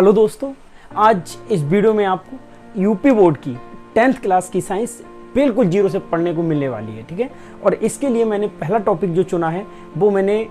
Hello दोस्तों, आज इस वीडियो में आपको यूपी बोर्ड की 10th क्लास की साइंस बिल्कुल जीरो से पढ़ने को मिलने वाली है। ठीक है, और इसके लिए मैंने पहला टॉपिक जो चुना है वो मैंने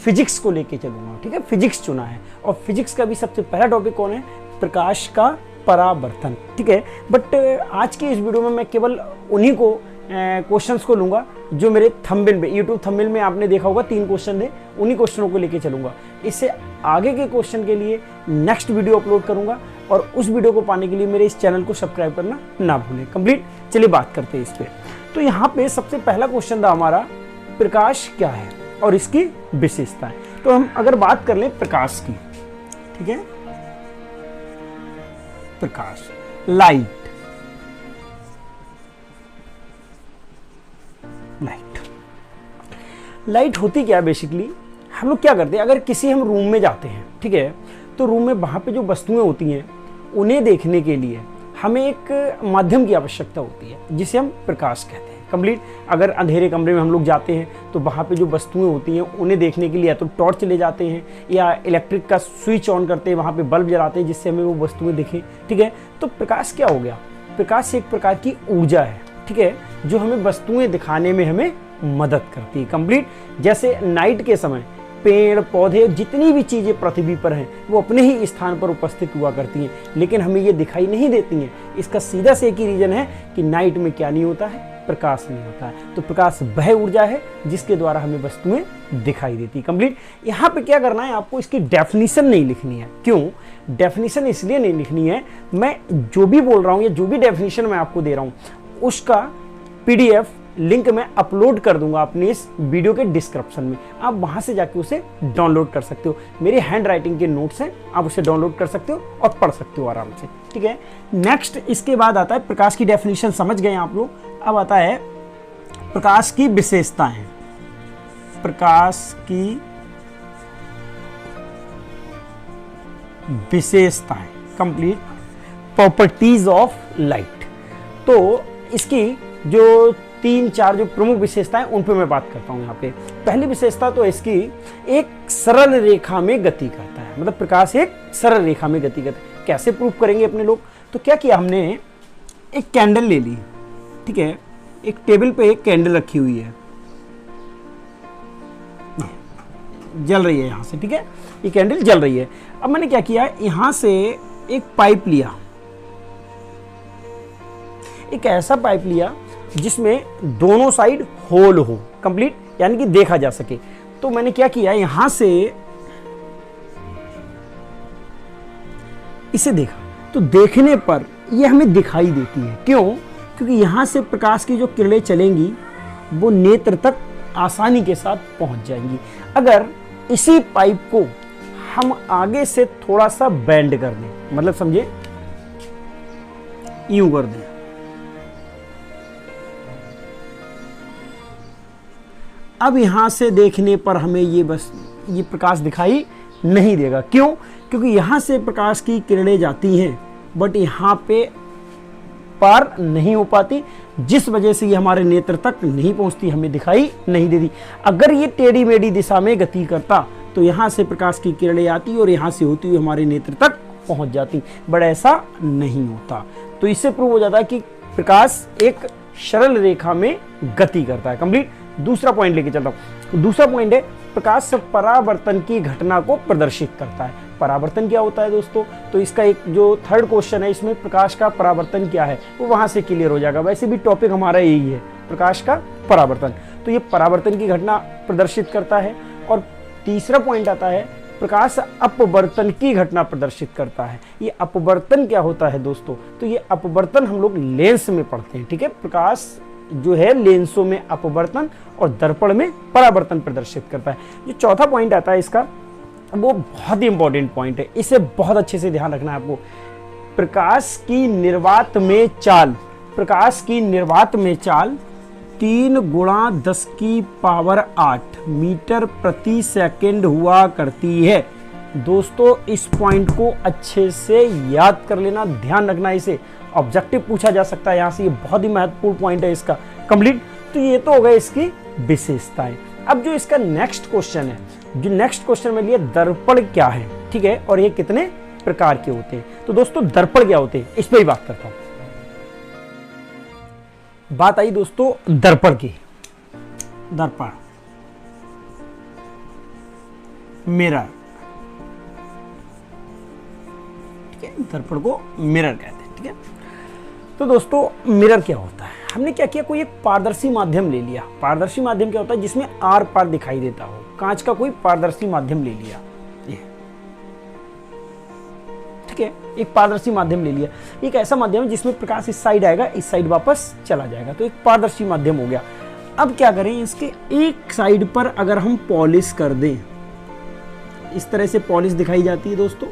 फिजिक्स को लेके चलूंगा। ठीक है, फिजिक्स चुना है और फिजिक्स का भी सबसे पहला टॉपिक कौन है? प्रकाश का परावर्तन। ठीक है, बट आज की इस वीडियो में मैं केवल उन्हीं को क्वेश्चंस को लूंगा जो मेरे थंबनेल पे, यूट्यूब थंबनेल में आपने देखा होगा 3 क्वेश्चन थे, उन्हीं क्वेश्चनों को लेके चलूंगा। इससे आगे के क्वेश्चन के लिए नेक्स्ट वीडियो अपलोड करूंगा और उस वीडियो को पाने के लिए मेरे इस चैनल को सब्सक्राइब करना ना भूलें। कंप्लीट, चलिए बात करते हैं इस पे। तो यहाँ पे सबसे पहला क्वेश्चन था हमारा, प्रकाश क्या है और इसकी विशेषताएं। तो हम अगर बात कर लें प्रकाश की, ठीक है, प्रकाश, लाइट, लाइट होती क्या है बेसिकली? हम लोग क्या करते हैं, अगर किसी हम रूम में जाते हैं, ठीक है, तो रूम में वहां पे जो वस्तुएं होती हैं उन्हें देखने के लिए हमें एक माध्यम की आवश्यकता होती है जिसे हम प्रकाश कहते हैं। कंप्लीट, अगर अंधेरे कमरे में हम लोग जाते हैं तो वहां पे जो वस्तुएं होती हैं उन्हें देखने के लिए या तो टॉर्च ले जाते हैं या इलेक्ट्रिक का स्विच ऑन करते हैं, वहां पे बल्ब जलाते हैं जिससे हमें वो वस्तुएं दिखें। ठीक है, तो प्रकाश क्या हो गया? प्रकाश एक प्रकार की ऊर्जा है, ठीक है, जो हमें वस्तुएं दिखाने में हमें मदद करती है। कंप्लीट, जैसे नाइट के समय पेड़ पौधे जितनी भी चीजें पृथ्वी पर हैं वो अपने ही स्थान पर उपस्थित हुआ करती हैं, लेकिन हमें ये दिखाई नहीं देती हैं। इसका सीधा से एक ही रीजन है कि नाइट में क्या नहीं होता है? प्रकाश नहीं होता है। तो प्रकाश वह ऊर्जा है जिसके द्वारा हमें वस्तुएं दिखाई देती। कंप्लीट, यहाँ पे क्या करना है, आपको इसकी डेफिनेशन नहीं लिखनी है। क्यों डेफिनेशन इसलिए नहीं लिखनी है? मैं जो भी बोल रहा हूँ या जो भी डेफिनेशन मैं आपको दे रहा हूँ उसका पीडीएफ लिंक मैं अपलोड कर दूंगा अपने इस वीडियो के डिस्क्रिप्शन में, आप वहां से जाके उसे डाउनलोड कर सकते हो। मेरे हैंड राइटिंग के नोट्स हैं, आप उसे डाउनलोड कर सकते हो और पढ़ सकते हो आराम से। ठीक है, नेक्स्ट इसके बाद आता है प्रकाश की डेफिनेशन, समझ गए आप लोग। अब आता है प्रकाश की विशेषताएं। प्रकाश की विशेषताएं, कंप्लीट, प्रॉपर्टीज ऑफ लाइट। तो इसकी जो 3-4 जो प्रमुख विशेषताएं उन पे मैं बात करता हूं। यहाँ पे पहली विशेषता तो इसकी एक सरल रेखा में गति करता है, मतलब प्रकाश एक सरल रेखा में गति करता है। कैसे प्रूव करेंगे अपने लोग? तो क्या किया हमने, एक कैंडल ले ली, ठीक है, एक टेबल पे एक कैंडल रखी हुई है, जल रही है यहाँ से, ठीक है, ये कैंडल जल रही है। अब मैंने क्या किया, यहां से एक पाइप लिया, एक ऐसा पाइप लिया जिसमें दोनों साइड होल हो, कंप्लीट, यानी कि देखा जा सके। तो मैंने क्या किया, यहां से इसे देखा, तो देखने पर यह हमें दिखाई देती है। क्यों? क्योंकि यहां से प्रकाश की जो किरणें चलेंगी वो नेत्र तक आसानी के साथ पहुंच जाएंगी। अगर इसी पाइप को हम आगे से थोड़ा सा बेंड कर दें, मतलब समझे यूं कर दें, अब यहां से देखने पर हमें ये प्रकाश दिखाई नहीं देगा। क्यों? क्योंकि यहां से प्रकाश की किरणें जाती हैं बट यहां पे पार नहीं हो पाती, जिस वजह से ये हमारे नेत्र तक नहीं पहुंचती, हमें दिखाई नहीं देती। अगर ये टेढ़ी मेढ़ी दिशा में गति करता तो यहां से प्रकाश की किरणें आती और यहां से होती हुई हमारे नेत्र तक पहुंच जाती, बट ऐसा नहीं होता। तो इससे प्रूव हो जाता है कि प्रकाश एक सरल रेखा में गति करता है। कंप्लीट, दूसरा पॉइंट लेके चलता हूं। दूसरा पॉइंट है, प्रकाश परावर्तन की घटना को प्रदर्शित करता है। परावर्तन क्या होता है दोस्तों? तो इसका एक जो थर्ड क्वेश्चन है, इसमें प्रकाश का परावर्तन क्या है वो वहां से क्लियर हो जाएगा। वैसे भी टॉपिक हमारा यही है, प्रकाश का परावर्तन। तो ये परावर्तन की घटना प्रदर्शित करता है। और तीसरा पॉइंट आता है, प्रकाश अपवर्तन की घटना प्रदर्शित करता है। ये अपवर्तन क्या होता है दोस्तों? तो ये अपवर्तन हम लोग लेंस में पढ़ते हैं। ठीक है, प्रकाश जो है लेंसों में अपवर्तन और दर्पण में परावर्तन प्रदर्शित करता है। जो चौथा पॉइंट आता है इसका, वो बहुत ही इंपॉर्टेंट पॉइंट है, इसे बहुत अच्छे से ध्यान रखना है आपको। प्रकाश की निर्वात में चाल, प्रकाश की निर्वात में चाल 3 × 10⁸ मीटर प्रति सेकंड हुआ करती है। दोस्तों इस पॉइंट को अच्छे से याद कर लेना, ध्यान रखना, इसे ऑब्जेक्टिव पूछा जा सकता है यहाँ से, ये बहुत ही महत्वपूर्ण पॉइंट है इसका। कंप्लीट, तो ये तो हो गए इसकी विशेषताएं। अब जो इसका नेक्स्ट क्वेश्चन है, जो नेक्स्ट क्वेश्चन में लिया, दर्पण क्या है, ठीक है, और ये कितने प्रकार के होते हैं। तो दोस्तों दर्पण क्या होते हैं, इस पर ही बात करता हूं। बात आई दोस्तों दर्पण की। दर्पण, मिरर, ठीक है, दर्पण को मिरर कहते हैं, ठीक है। तो दोस्तों मिरर क्या होता है, हमने क्या किया, कोई एक पारदर्शी माध्यम ले लिया। पारदर्शी माध्यम क्या होता है, जिसमें आर पार दिखाई देता हो। कांच का कोई पारदर्शी माध्यम ले लिया, ये ठीक है, एक पारदर्शी माध्यम ले लिया। एक ऐसा माध्यम है जिसमें प्रकाश इस साइड आएगा, इस साइड वापस चला जाएगा, तो एक पारदर्शी माध्यम हो गया। अब क्या करें, इसके एक साइड पर अगर हम पॉलिश कर दें, इस तरह से पॉलिश दिखाई जाती है दोस्तों,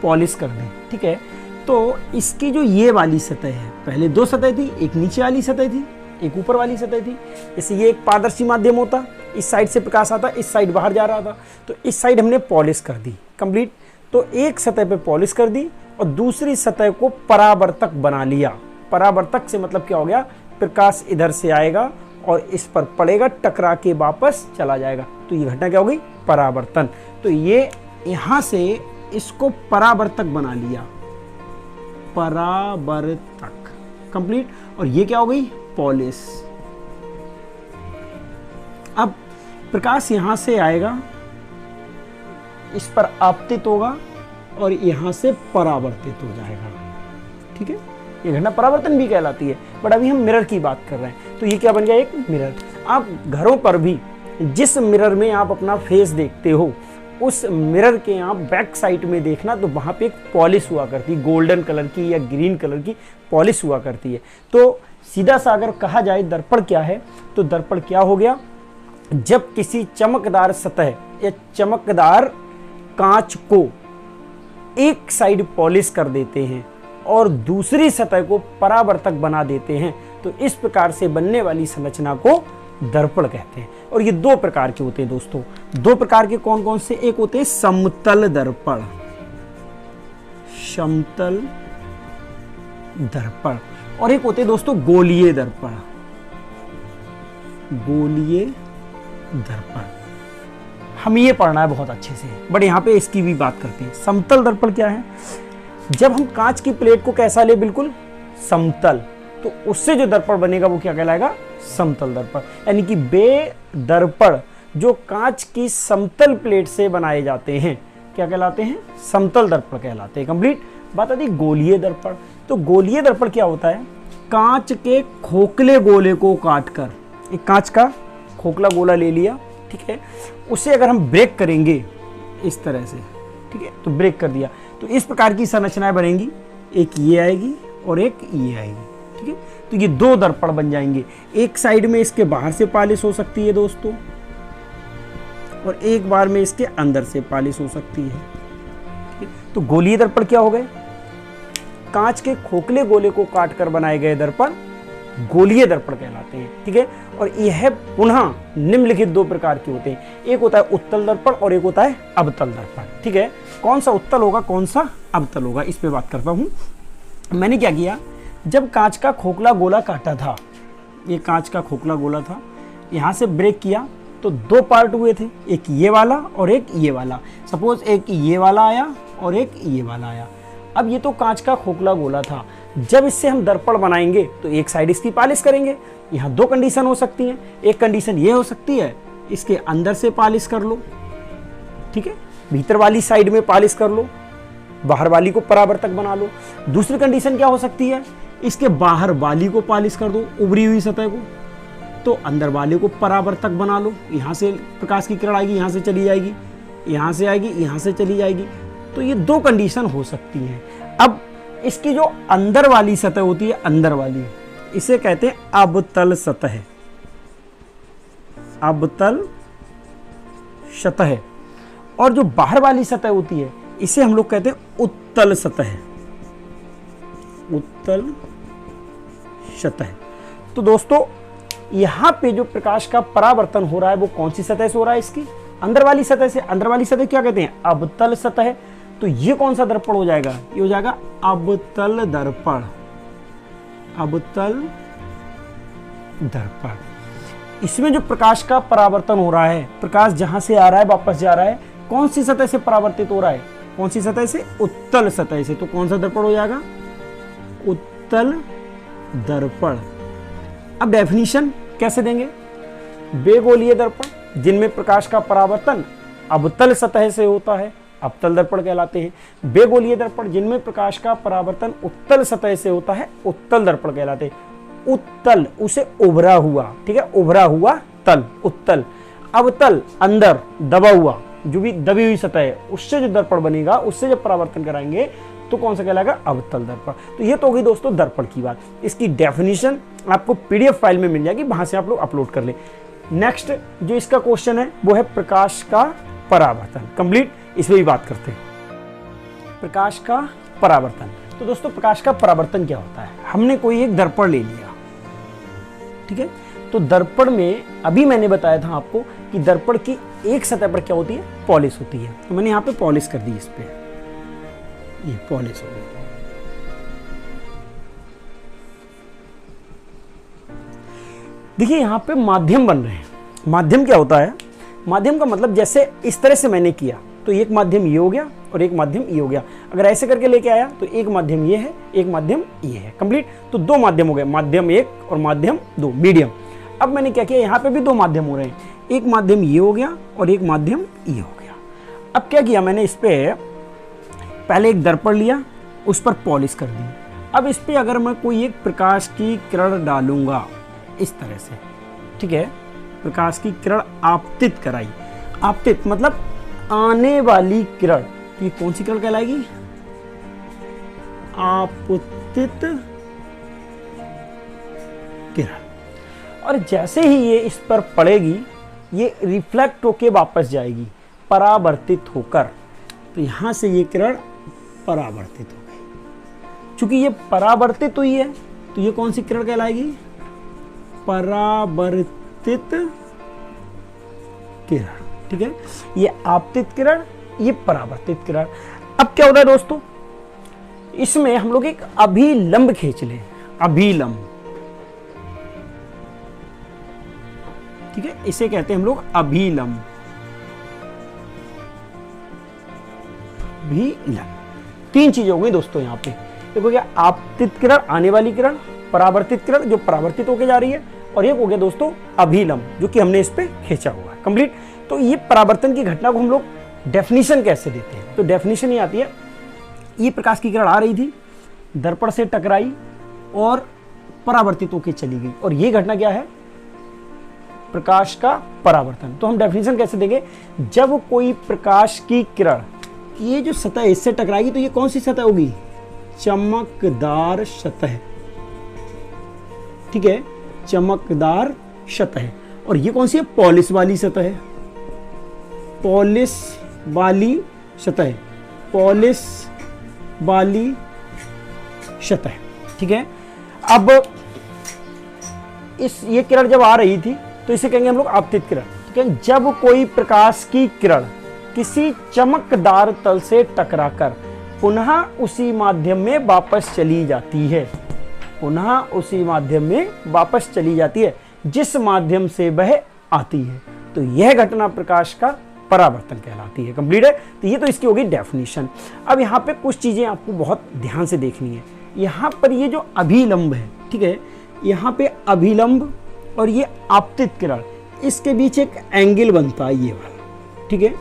पॉलिश कर दें, ठीक है। तो इसकी जो ये वाली सतह है, पहले दो सतह थी, एक नीचे वाली सतह थी, एक ऊपर वाली सतह थी। जैसे ये एक पारदर्शी माध्यम होता, इस साइड से प्रकाश आता, इस साइड बाहर जा रहा था, तो इस साइड हमने पॉलिश कर दी कंप्लीट। तो एक सतह पे पॉलिश कर दी और दूसरी सतह को परावर्तक बना लिया। परावर्तक से मतलब क्या हो गया, प्रकाश इधर से आएगा और इस पर पड़ेगा, टकरा के वापस चला जाएगा, तो ये घटना क्या हो गई, परावर्तन। तो ये यहां से इसको परावर्तक बना लिया, परावर्तक कंप्लीट। और ये क्या हो गई, पॉलिश। अब प्रकाश यहां से आएगा, इस पर आपतित होगा और यहां से परावर्तित हो जाएगा, ठीक है। ये घटना परावर्तन भी कहलाती है, बट अभी हम मिरर की बात कर रहे हैं। तो ये क्या बन गया, एक मिरर। आप घरों पर भी जिस मिरर में आप अपना फेस देखते हो, उस मिरर के आप बैक साइड में देखना, तो वहां पे एक पॉलिश हुआ करती है, गोल्डन कलर की या ग्रीन कलर की पॉलिश हुआ करती है। तो सीधा सा अगर कहा जाए दर्पण क्या है, तो दर्पण क्या हो गया, जब किसी चमकदार सतह या चमकदार कांच को एक साइड पॉलिश कर देते हैं और दूसरी सतह को परावर्तक बना देते हैं, तो इस प्रकार से बनने वाली संरचना को दर्पण कहते हैं। और ये दो प्रकार के होते हैं दोस्तों। दो प्रकार के कौन कौन से, एक होते हैं समतल दर्पण, समतल दर्पण, और एक होते हैं दोस्तों गोलीय दर्पण, गोलीय दर्पण। हम ये पढ़ना है बहुत अच्छे से, बट यहाँ पे इसकी भी बात करते हैं। समतल दर्पण क्या है, जब हम कांच की प्लेट को कैसा ले, बिल्कुल समतल, तो उससे जो दर्पण बनेगा वो क्या कहलाएगा, समतल दर्पण। यानी कि बे दर्पण जो कांच की समतल प्लेट से बनाए जाते हैं क्या कहलाते हैं, समतल दर्पण कहलाते हैं। कंप्लीट बात आती है गोलीय दर्पण। तो गोलीय दर्पण क्या होता है, कांच के खोखले गोले को काटकर, एक कांच का खोखला गोला ले लिया, ठीक है, उसे अगर हम ब्रेक करेंगे इस तरह से, ठीक है, तो ब्रेक कर दिया, तो इस प्रकार की संरचनाएं बनेंगी, एक ये आएगी और एक ये आएगी, ठीक है। तो ये दो दर्पण बन जाएंगे। एक साइड में इसके बाहर से पॉलिश हो सकती है दोस्तों, और एक बार में इसके अंदर से पॉलिश हो सकती है, ठीक है। तो गोलीय दर्पण क्या हो गए, कांच के खोखले गोले को काटकर बनाए गए दर्पण गोलीय दर्पण कहलाते हैं, ठीक है। और यह पुनः निम्नलिखित दो प्रकार के होते हैं, एक होता है उत्तल दर्पण और एक होता है अवतल दर्पण, ठीक है। कौन सा उत्तल होगा, कौन सा अवतल होगा, इस पे बात करता हूं। मैंने क्या किया, जब कांच का खोखला गोला काटा था, ये कांच का खोखला गोला था, यहां से ब्रेक किया तो दो पार्ट हुए थे, एक ये वाला और एक ये वाला। सपोज एक ये वाला आया और एक ये वाला आया। अब ये तो कांच का खोखला गोला था, जब इससे हम दर्पण बनाएंगे तो एक साइड इसकी पॉलिश करेंगे। यहाँ दो कंडीशन हो सकती हैं, एक कंडीशन ये हो सकती है इसके अंदर से पॉलिश कर लो, ठीक है, भीतर वाली साइड में पॉलिश कर लो, बाहर वाली को परावर्तक बना लो। दूसरी कंडीशन क्या हो सकती है, इसके बाहर वाली को पॉलिश कर दो, उभरी हुई सतह को, तो अंदर वाले को परावर्तक बना लो। यहाँ से प्रकाश की किरण आएगी, यहाँ से चली जाएगी, यहाँ से आएगी, यहाँ से चली जाएगी। तो ये दो कंडीशन हो सकती हैं। अब इसकी जो अंदर वाली सतह होती है, अंदर वाली, इसे कहते हैं अवतल सतह, अवतल सतह। और जो बाहर वाली सतह होती है इसे हम लोग कहते हैं उत्तल सतह, उत्तल सतह। तो दोस्तों यहां पे जो प्रकाश का परावर्तन हो रहा है वो कौन सी सतह से हो रहा है, इसकी अंदर वाली सतह से। अंदर वाली सतह क्या कहते हैं, अवतल सतह। तो ये कौन सा दर्पण हो जाएगा, ये हो जाएगा अवतल दर्पण, अवतल दर्पण। इसमें जो प्रकाश का परावर्तन हो रहा है, प्रकाश जहां से आ रहा है वापस जा रहा है, कौन सी सतह से परावर्तित हो रहा है, कौन सी सतह से? उत्तल सतह से। तो कौन सा दर्पण हो जाएगा? उत्तल दर्पण। अब डेफिनेशन कैसे देंगे? बेगोलीय दर्पण जिनमें प्रकाश का परावर्तन अवतल सतह से होता है, अवतल दर्पण कहलाते हैं। बेगोलीय दर्पण जिनमें प्रकाश का परावर्तन उत्तल सतह से होता है, उत्तल दर्पण कहलाते हैं। उत्तल उसे उभरा हुआ, ठीक है, उभरा हुआ तल, उत्तल। अवतल अंदर दबा हुआ, जो भी दबी हुई सतह है उससे जो दर्पण बनेगा, उससे जब परावर्तन कराएंगे तो कौन सा कहलाएगा? अवतल दर्पण। तो ये तो होगी दोस्तों दर्पण की बात। इसकी डेफिनेशन आपको पीडीएफ फाइल में मिल जाएगी, वहां से आप लोग अपलोड कर ले। नेक्स्ट जो इसका क्वेश्चन है वो है प्रकाश का परावर्तन। कंप्लीट इस पे भी बात करते हैं। प्रकाश का परावर्तन। तो दोस्तों प्रकाश का परावर्तन क्या होता है? हमने कोई एक दर्पण ले लिया, ठीक है, तो दर्पण में अभी मैंने बताया था आपको कि दर्पण की एक सतह पर क्या होती है? पॉलिश होती है। तो मैंने यहाँ पे पॉलिश कर दी, इस पे ये पॉलिश हो गई। देखिए यहाँ पे माध्यम बन रहे हैं। माध्यम क्या होता है? माध्यम का मतलब जैसे इस तरह से मैंने किया तो एक माध्यम ये हो गया और एक माध्यम ये हो गया। अगर ऐसे करके लेके आया तो एक माध्यम ये है, एक माध्यम ये है। कंप्लीट। तो दो माध्यम हो गए, माध्यम एक और माध्यम दो, मीडियम। अब मैंने क्या किया, यहाँ पे भी दो माध्यम हो रहे हैं, एक माध्यम ये हो गया और एक माध्यम ये हो गया। अब क्या किया मैंने, इस पे पहले एक दर्पण लिया, उस पर पॉलिश कर दी। अब इस पे अगर मैं कोई एक प्रकाश की किरण डालूंगा इस तरह से, ठीक है, प्रकाश की किरण आपतित कराई। आपतित मतलब आने वाली किरण। तो ये कौन सी किरण कहलाएगी? आपतित किरण। और जैसे ही ये इस पर पड़ेगी ये रिफ्लेक्ट होके वापस जाएगी, परावर्तित होकर। तो यहां से ये किरण परावर्तित हो गई। चूंकि ये परावर्तित हुई है तो ये कौन सी किरण कहलाएगी? परावर्तित किरण, ठीक है। ये आपतित किरण, ये परावर्तित किरण। अब क्या होता है दोस्तों, इसमें हम लोग एक अभिलंब खींच लें, अभिलंब, ठीक है, इसे कहते हैं हम लोग अभिलंब। अभिलंब तीन चीजें हो गई दोस्तों यहाँ पे। देखो क्या, आपतित किरण आने वाली किरण, परावर्तित किरण जो परावर्तित होके जा रही है, और एक हो गया दोस्तों अभिलंब जो कि हमने इस पे खींचा हुआ है। कंप्लीट। तो ये परावर्तन की घटना को हम लोग डेफिनेशन कैसे देते हैं? तो डेफिनेशन ये आती है, ये प्रकाश की किरण आ रही थी, दर्पण से टकराई और परावर्तित होकर चली गई, और ये घटना क्या है? प्रकाश का परावर्तन। तो हम डेफिनेशन कैसे देंगे? जब कोई प्रकाश की किरण, ये जो सतह इससे टकराएगी तो ये कौन सी सतह होगी? चमकदार सतह, ठीक है, चमकदार सतह। और ये कौन सी है? पॉलिश वाली सतह है, पॉलिश वाली सतह, पॉलिश वाली सतह, ठीक है। अब ये किरण जब आ रही थी तो इसे कहेंगे हम लोग आपतित किरण। ठीक है, जब कोई प्रकाश की किरण किसी चमकदार तल से टकराकर पुनः उसी माध्यम में वापस चली जाती है, पुनः उसी माध्यम में वापस चली जाती है जिस माध्यम से वह आती है, तो यह घटना प्रकाश का परावर्तन कहलाती है। कंप्लीट है। तो ये तो इसकी होगी डेफिनेशन। अब यहाँ पे कुछ चीजें आपको बहुत ध्यान से देखनी है। यहाँ पर ये जो अभिलंब है, ठीक है, यहाँ पे अभिलंब और ये आपतित किरण, इसके बीच एक एंगल बनता है ये वाला, ठीक है,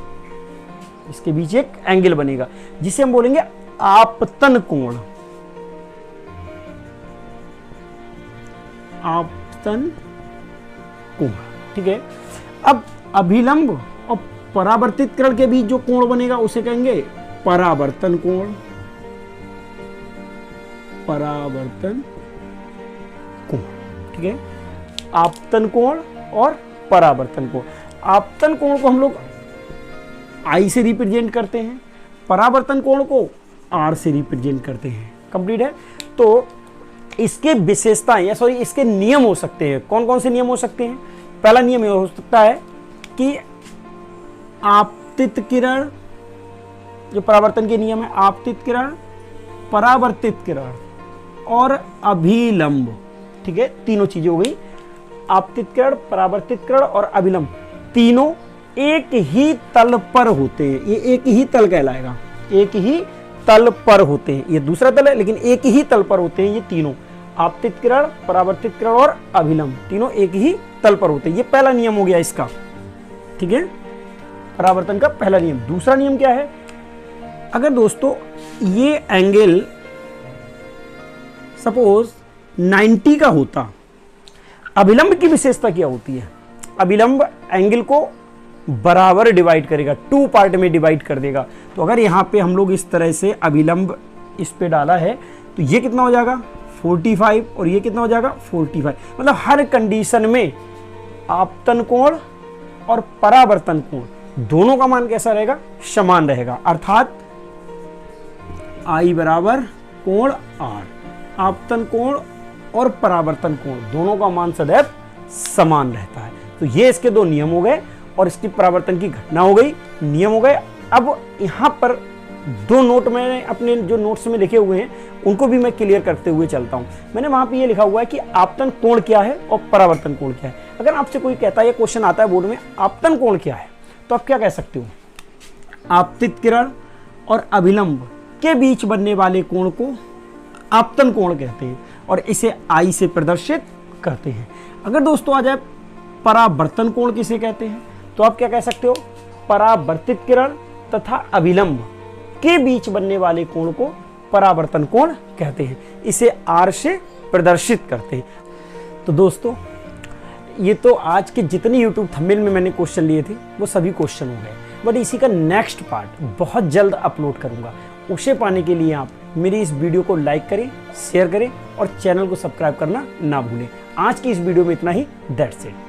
इसके बीच एक एंगल बनेगा जिसे हम बोलेंगे आपतन कोण, आपतन कोण, ठीक है। अब अभिलंब और परावर्तित किरण के बीच जो कोण बनेगा उसे कहेंगे परावर्तन कोण, परावर्तन कोण, ठीक है। आपतन कोण और परावर्तन कोण, आपतन कोण को हम लोग आई से रिप्रेजेंट करते हैं, परावर्तन कोण को आर से रिप्रेजेंट करते हैं। कंप्लीट है। तो इसके विशेषताएं या सॉरी इसके नियम हो सकते हैं। कौन कौन से नियम हो सकते हैं? पहला नियम यह हो सकता है कि आपतित किरण, जो परावर्तन के नियम है, आपतित किरण, परावर्तित किरण और अभिलंब, ठीक है, तीनों चीजें हो गई। आपतित किरण, परावर्तित किरण और अभिलंब तीनों एक ही तल पर होते हैं। ये एक ही तल कहलाएगा, एक ही तल पर होते हैं। ये दूसरा तल है लेकिन एक ही तल पर होते हैं ये तीनों, आपतित किरण, परावर्तित किरण और अभिलंब, तीनों एक ही तल पर होते हैं। ये पहला नियम हो गया इसका, ठीक है, परावर्तन का पहला नियम। दूसरा नियम क्या है, अगर दोस्तों ये एंगल सपोज 90 का होता, अभिलंब की विशेषता क्या होती है, अभिलंब एंगल को बराबर डिवाइड करेगा, 2 पार्ट में डिवाइड कर देगा। तो अगर यहाँ पे हम लोग इस तरह से अभिलंब इस पे डाला है तो ये कितना हो जाएगा 45 और ये कितना हो जाएगा 45। मतलब हर कंडीशन में आपतन कोण और परावर्तन कोण दोनों का मान कैसा रहेगा, समान रहेगा। अर्थात I बराबर कोण R, आपतन कोण और परावर्तन कोण दोनों का मान सदैव समान रहता है। तो ये इसके दो नियम हो गए और इसकी परावर्तन की घटना हो गई, नियम हो गए। अब यहाँ पर 2 नोट मैंने अपने जो नोट्स में लिखे हुए हैं उनको भी मैं क्लियर करते हुए चलता हूँ। मैंने वहाँ पे ये लिखा हुआ है कि आपतन कोण क्या है और परावर्तन कोण क्या है। अगर आपसे कोई कहता है, ये क्वेश्चन आता है बोर्ड में, आपतन कोण क्या है, तो आप क्या कह सकते हो, आपतित किरण और अभिलंब के बीच बनने वाले कोण को आपतन कोण कहते हैं और इसे I से प्रदर्शित करते हैं। अगर दोस्तों आ जाए परावर्तन कोण किसे कहते हैं, तो आप क्या कह सकते हो, परावर्तित किरण तथा अभिलंब के बीच बनने वाले कोण को परावर्तन कोण कहते हैं, इसे R से प्रदर्शित करते हैं। तो दोस्तों ये तो आज के जितने YouTube थंबनेल में मैंने क्वेश्चन लिए थे वो सभी क्वेश्चन हो गए, बट इसी का नेक्स्ट पार्ट बहुत जल्द अपलोड करूंगा। उसे पाने के लिए आप मेरी इस वीडियो को लाइक करें, शेयर करें और चैनल को सब्सक्राइब करना ना भूलें। आज की इस वीडियो में इतना ही, दैट्स इट।